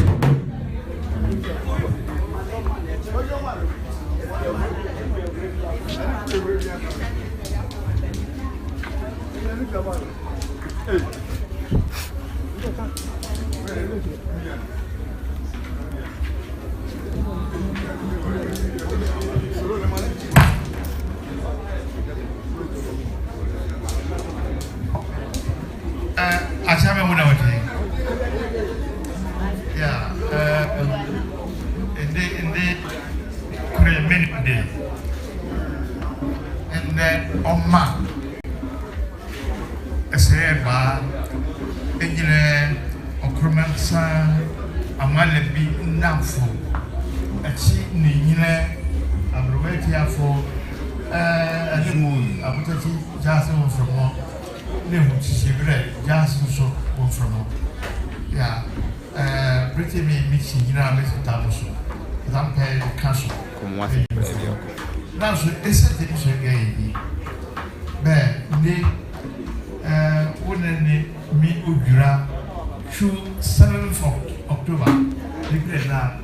Speaker 4: Achame muna wote. Yeah. In the Korean minute day. And then Oma. Eseba. Engineer. Okromansa. Amalebi Namfo. Achi Nine. Abroweti Afo. Abutachi Jason from home. Never Shibre, Jason so from home. Yeah. Pretty me mixing in our Mr. Tamoso. Zampay Castle. Now, so is it a gay? Bear, they wouldn't me Udra to 7th of October. Declare now.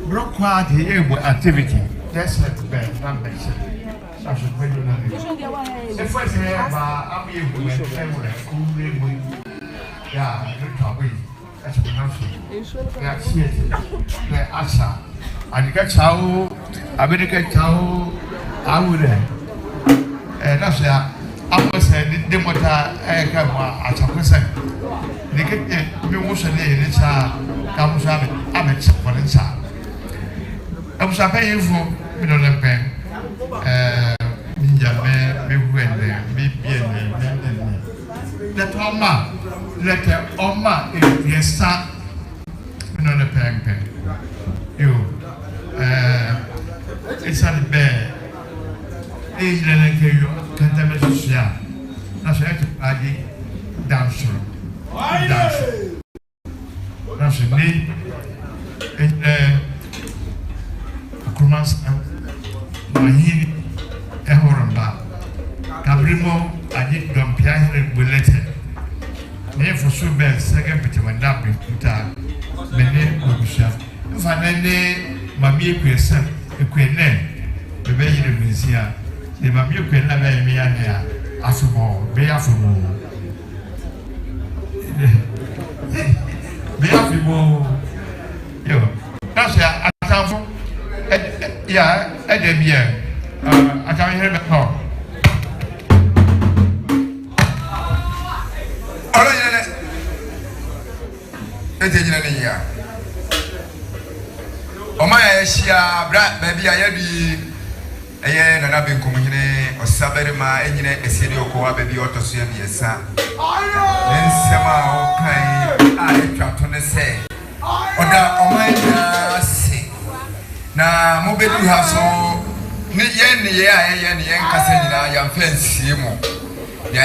Speaker 4: Broke quite a activity. That's like bear, I'm mentioned. I should pay you nothing. The first year, I'm here with everyone. Yeah, good topic. That's what I'm saying. The Asha. And get chow, I better get chow. I would and that's ya. I was saying, the motor I come at a percent. They get me was a day in the child. I was having a chap for inside. I was a paying for middle and pen. Ninja, me when me let Oma, let Oma if you start on the pen. You, it's a bear. Age and you can't have a share. That's a dancer. That's a need. Cromans Mahini Ehoramba Cabrimo, I did don't piano with letter. Name for so bad, second pity when that be put out. Many Bobusha. If I name Mammy Quason, a queen name, the baby of Misia, the Mammy Queen Lava Miania, Aftermore, Beafimo. Beafimo. Yo, that's ya. Yeah, I did bien. I can't hear the call.
Speaker 3: All right, it's a oh my, she brat baby. I be a year and I've been coming or Saberma, a city of Koa baby or to see a son. Then Sama, okay, I trapped on the say. Or that, oh my, say. Na mo be du ha so ni yen ni yen kasa nyina ya fancy mo ya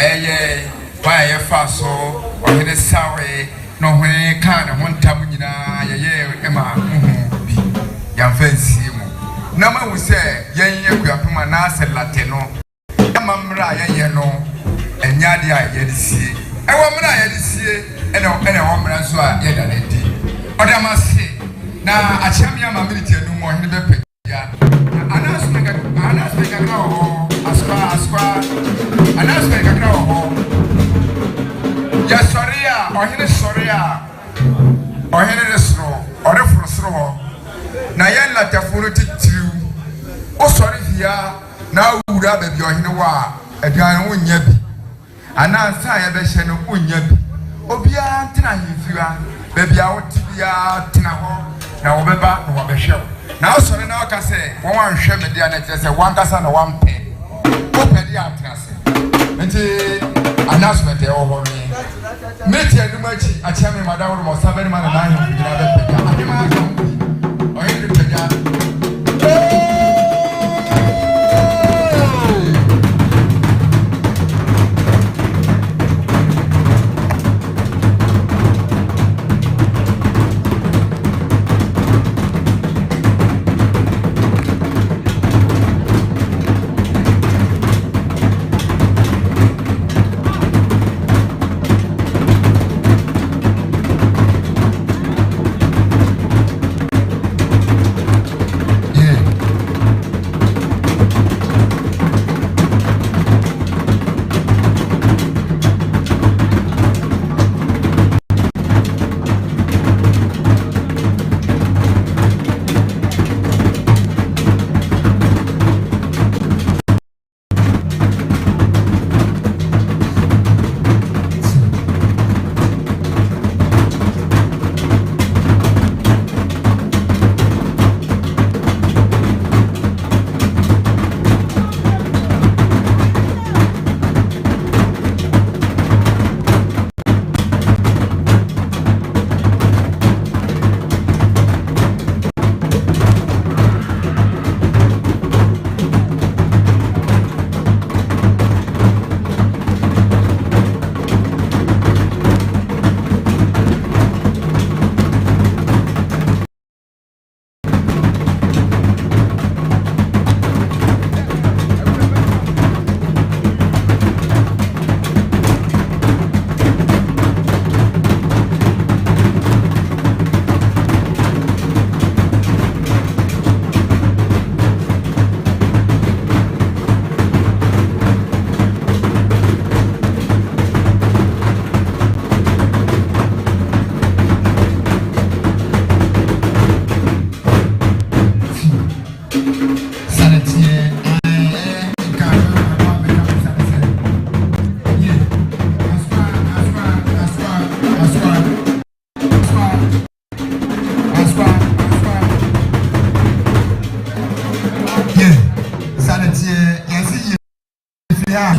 Speaker 3: fa ya fa so o hene sawe no hwe ka na hontam nyina ya ema bi ya fancy mo na ma wu se yen kuapema na aselate no ama mra ya no enya de a ya disie e wo mra ya disie ene wo mra so a ya da ne di odama se na achami ama militi enu mo hene be peja announcement kakra ho aspa announcement kakra ho ya soria o hene soria o hene resro o refro ho na yen la tafuru titiriu o sori via na wura be bi o hene wa aduan wo nya bi anansa ya be hye no onya bi obia ntena hifiwa be bia wo tibia tena ho na wobeba na wabehwe na osore na okase won wan hwe media na kire se wan kasa na wan pe o pe dia atrase nti announcement e wo ho ni media nu machi acha me madawo mo sabere ma na na hin gina be pe ade ma jo o hin pe ja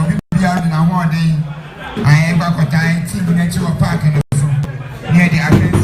Speaker 3: be out in a morning. I am back on time, 2 minutes to a park and so near the address.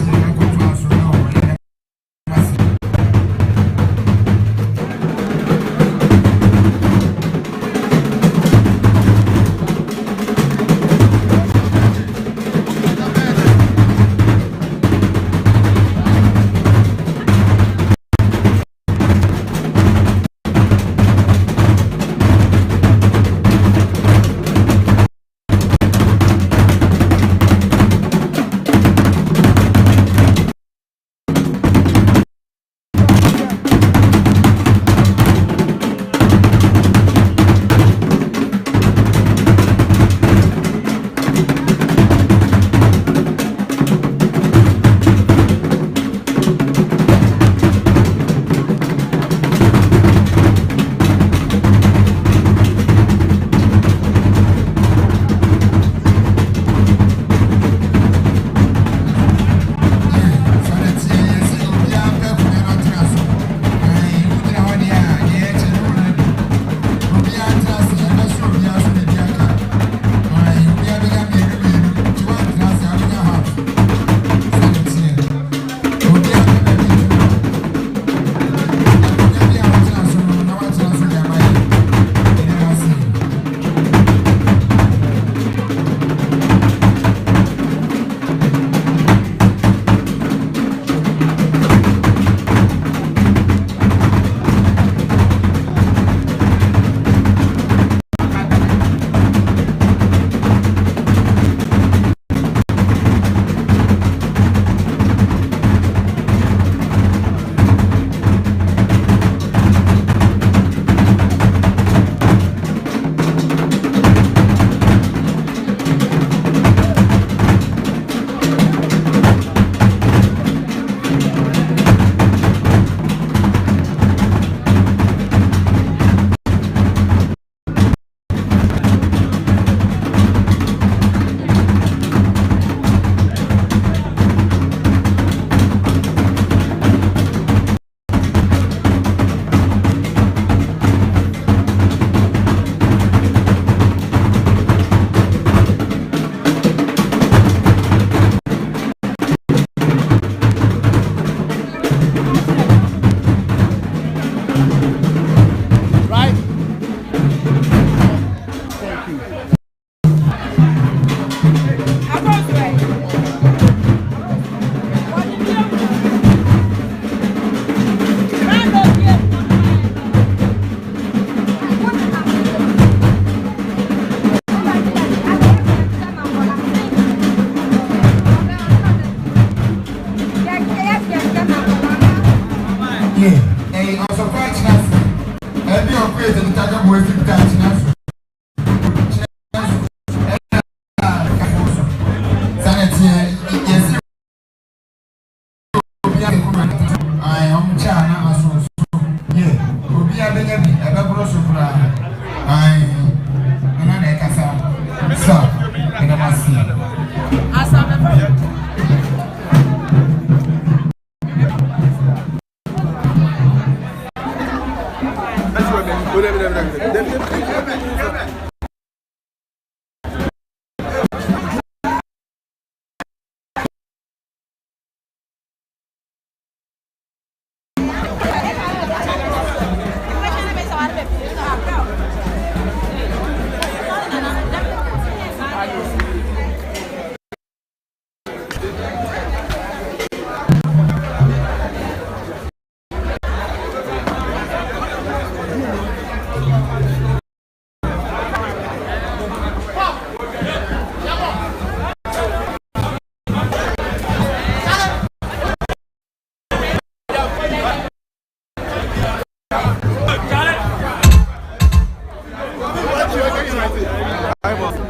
Speaker 7: I'm